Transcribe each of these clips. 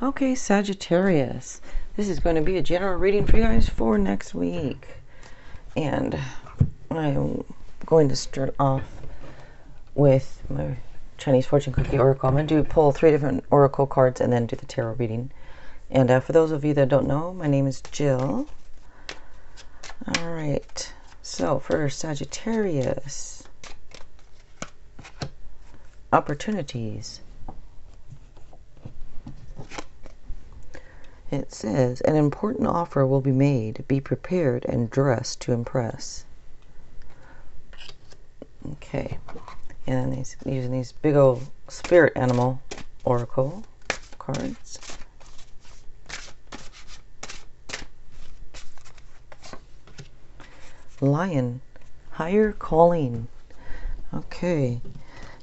Okay, Sagittarius. This is going to be a general reading for you guys for next week. And I'm going to start off with my Chinese fortune cookie oracle. I'm going to pull 3 different oracle cards and then do the tarot reading. And for those of you that don't know, my name is Jill. All right. So for Sagittarius, opportunities. It says, an important offer will be made. Be prepared and dressed to impress. Okay. And then using these big old spirit animal oracle cards. Lion, higher calling. Okay.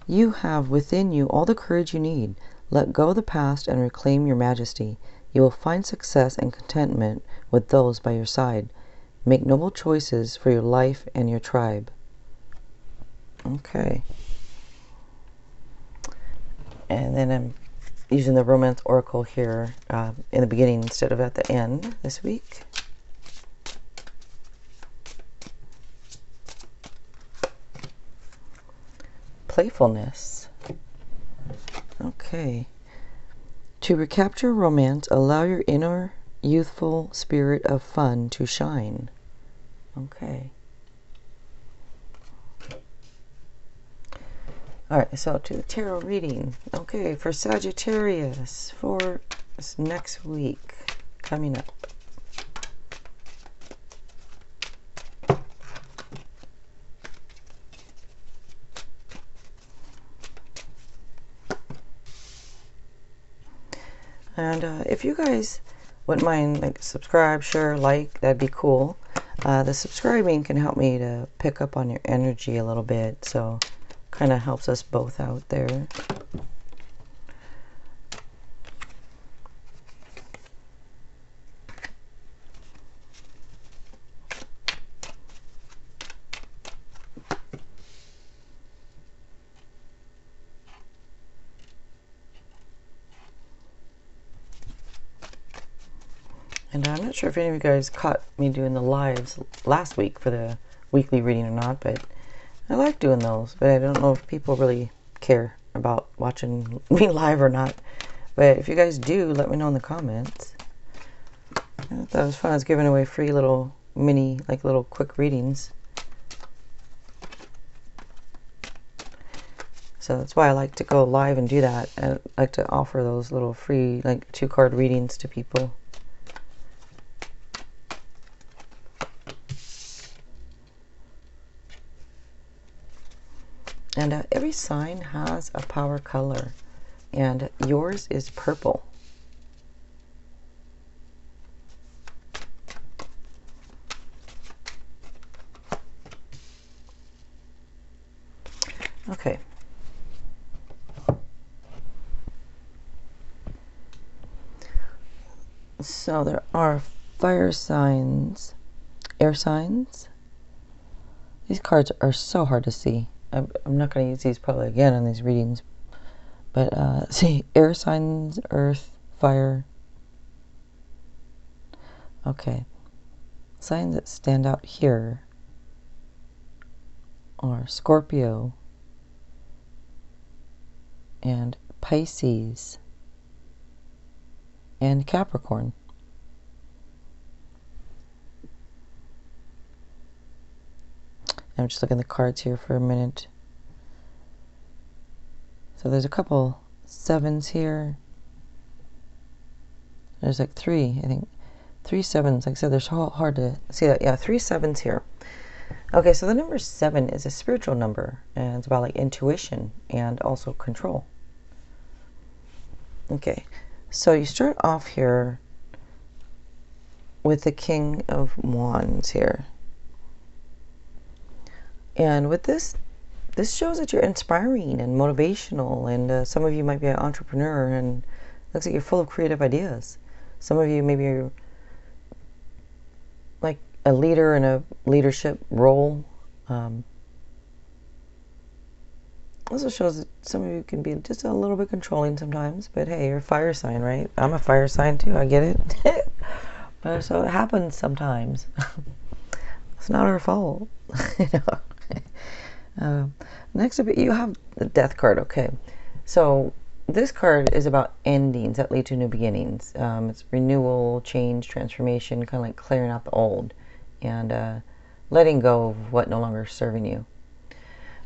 You have within you all the courage you need. Let go of the past and reclaim your majesty. You will find success and contentment with those by your side. Make noble choices for your life and your tribe. Okay. And then I'm using the romance oracle here in the beginning instead of at the end this week. Playfulness. Okay. To recapture romance, allow your inner youthful spirit of fun to shine. Okay. Alright, so to the tarot reading. Okay, for Sagittarius for this next week coming up. And if you guys wouldn't mind, like, subscribe, share, like, that'd be cool. The subscribing can help me to pick up on your energy a little bit, so kind of helps us both out there. And I'm not sure if any of you guys caught me doing the lives last week for the weekly reading or not, but I like doing those. But I don't know if people really care about watching me live or not. But if you guys do, let me know in the comments. I thought it was fun. I was giving away free little mini, like little quick readings. So that's why I like to go live and do that. I like to offer those little free, like 2-card readings to people. And every sign has a power color, and yours is purple. Okay. So there are fire signs, air signs. These cards are so hard to see. I'm not going to use these probably again in these readings. But see, air signs, earth, fire. Okay. Signs that stand out here are Scorpio and Pisces and Capricorn. I'm just looking at the cards here for a minute. So there's a couple 7s here. There's like 3, I think. 3 7s. Like I said, they're so hard to see that. Yeah, 3 7s here. Okay, so the number 7 is a spiritual number, and it's about like intuition and also control. Okay, so you start off here with the King of Wands here. And with this shows that you're inspiring and motivational, and some of you might be an entrepreneur, and it looks like you're full of creative ideas. Some of you maybe are like a leader in a leadership role. Also shows that some of you can be just a little bit controlling sometimes, but hey, you're a fire sign, right? I'm a fire sign too, I get it. So it happens sometimes. It's not our fault. You know? Next up, you have the Death card. Okay, so this card is about endings that lead to new beginnings. It's renewal, change, transformation, kind of like clearing out the old and letting go of what no longer is serving you.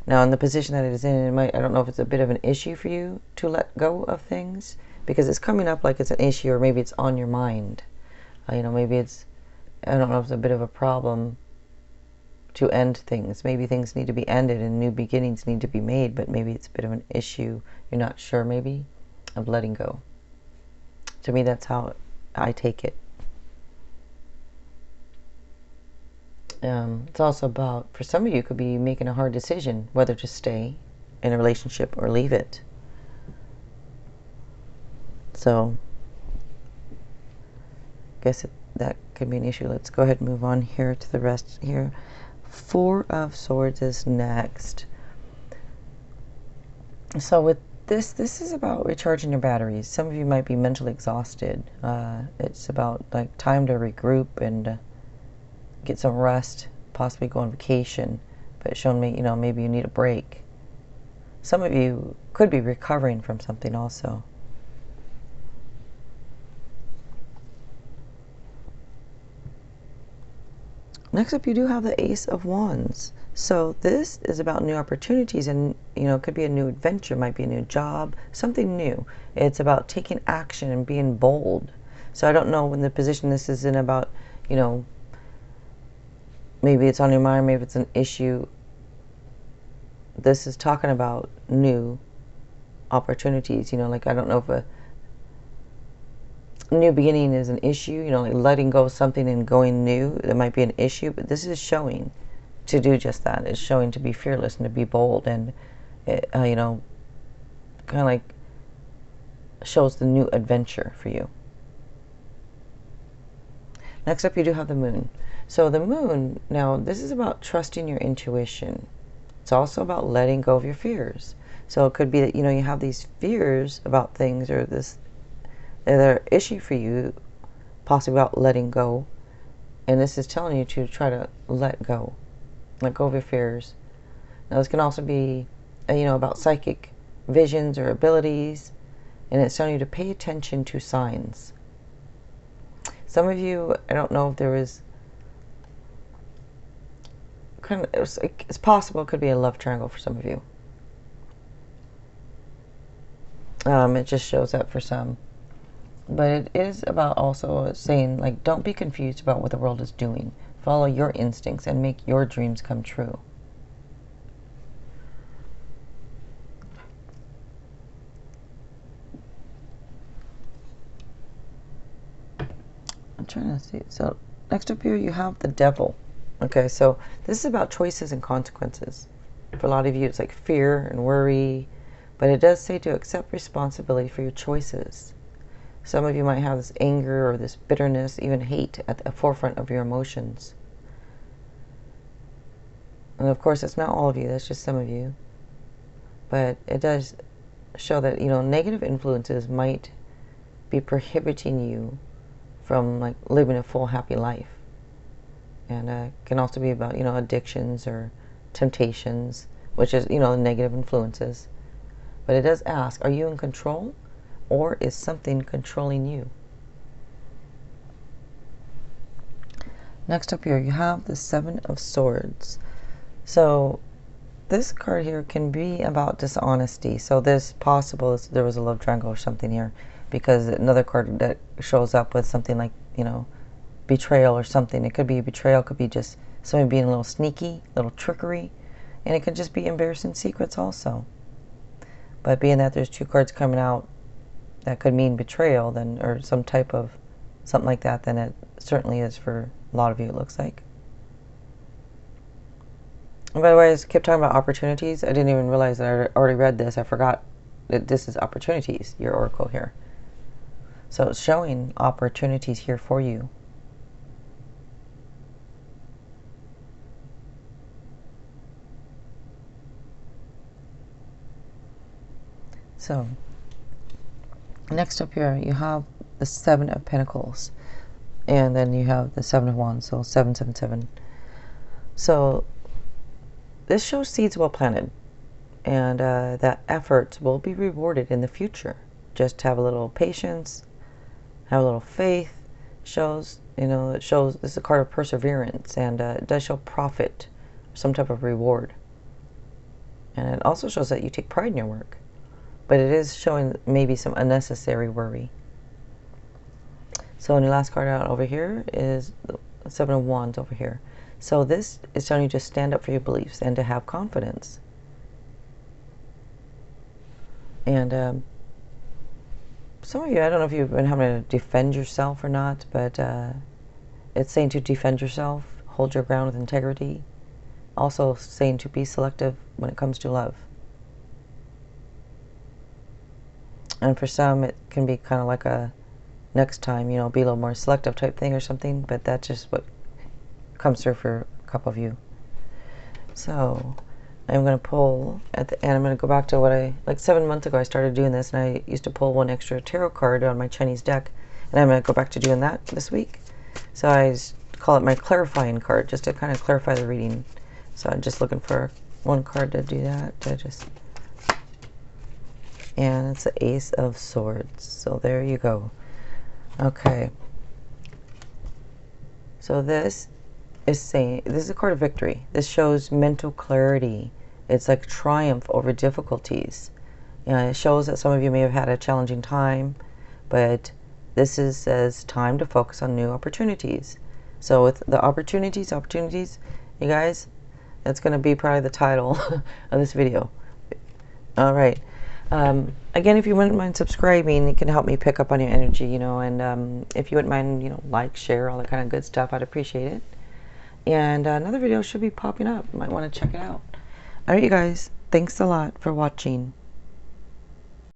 Now, in the position that it is in, I don't know if it's a bit of an issue for you to let go of things, because it's coming up like it's an issue, or maybe it's on your mind. Maybe it's, I don't know if it's a bit of a problem to end things. Maybe things need to be ended and new beginnings need to be made, but maybe it's a bit of an issue, you're not sure maybe, of letting go. To me, that's how I take it. It's also about, for some of you, could be making a hard decision whether to stay in a relationship or leave it. So, I guess that could be an issue. Let's go ahead and move on here to the rest here. Four of Swords is next. So with this is about recharging your batteries. Some of you might be mentally exhausted. It's about like time to regroup and get some rest, possibly go on vacation. But it's showing me, maybe you need a break. Some of you could be recovering from something also. Next up, you do have the Ace of Wands. So this is about new opportunities, and it could be a new adventure, might be a new job, something new. It's about taking action and being bold. So I don't know when the position this is in about, maybe it's on your mind, maybe it's an issue. This is talking about new opportunities, like I don't know if a new beginning is an issue, like letting go of something and going new, that might be an issue, but this is showing to do just that. It's showing to be fearless and to be bold, and it, kind of like shows the new adventure for you. Next up, you do have the Moon. So the Moon, now this is about trusting your intuition. It's also about letting go of your fears. So it could be that, you have these fears about things, or this other issue for you, possibly about letting go, and this is telling you to try to let go of your fears. Now this can also be about psychic visions or abilities, and it's telling you to pay attention to signs. Some of you, I don't know if there is it's possible it could be a love triangle for some of you. It just shows up for some. But it is about also saying, like, don't be confused about what the world is doing. Follow your instincts and make your dreams come true. I'm trying to see. So next up here you have the Devil. Okay, so this is about choices and consequences. For a lot of you, it's like fear and worry. But it does say to accept responsibility for your choices. Some of you might have this anger or this bitterness, even hate at the forefront of your emotions. And of course, it's not all of you, that's just some of you. But it does show that, negative influences might be prohibiting you from like living a full, happy life. And can also be about, addictions or temptations, which is, negative influences. But it does ask, are you in control? Or is something controlling you? Next up here, you have the Seven of Swords. So this card here can be about dishonesty. So this possible is there was a love triangle or something here, because another card that shows up with something like, betrayal or something. It could be betrayal, could be just someone being a little sneaky, a little trickery, and it could just be embarrassing secrets also. But being that there's two cards coming out that could mean betrayal, then, or some type of something like that, then it certainly is for a lot of you, it looks like. And by the way, I kept talking about opportunities. I didn't even realize that I already read this. I forgot that this is opportunities, your oracle here. So it's showing opportunities here for you. So, next up here, you have the Seven of Pentacles. And then you have the Seven of Wands, so 777. So, this shows seeds well planted. And that effort will be rewarded in the future. Just have a little patience, have a little faith. Shows, it shows, this is a card of perseverance, and it does show profit, some type of reward. And it also shows that you take pride in your work, but it is showing maybe some unnecessary worry. So, and the last card out over here is the Seven of Wands over here. So this is telling you to stand up for your beliefs and to have confidence. And some of you, I don't know if you've been having to defend yourself or not, but it's saying to defend yourself, hold your ground with integrity. Also saying to be selective when it comes to love. And for some, it can be kind of like a next time, be a little more selective type thing or something, but that's just what comes through for a couple of you. So I'm going to pull at the end. I'm going to go back to what like 7 months ago I started doing this, and I used to pull one extra tarot card on my Chinese deck, and I'm going to go back to doing that this week. So I call it my clarifying card, just to kind of clarify the reading. So I'm just looking for one card to do that, and it's the Ace of Swords. So there you go. Okay. So this is a card of victory. This shows mental clarity. It's like triumph over difficulties. It shows that some of you may have had a challenging time, but this says time to focus on new opportunities. So with the opportunities, you guys, that's going to be probably the title of this video. All right. Again, if you wouldn't mind subscribing, it can help me pick up on your energy, and if you wouldn't mind, like, share, all that kind of good stuff, I'd appreciate it. And another video should be popping up. You might want to check it out. All right, you guys, thanks a lot for watching.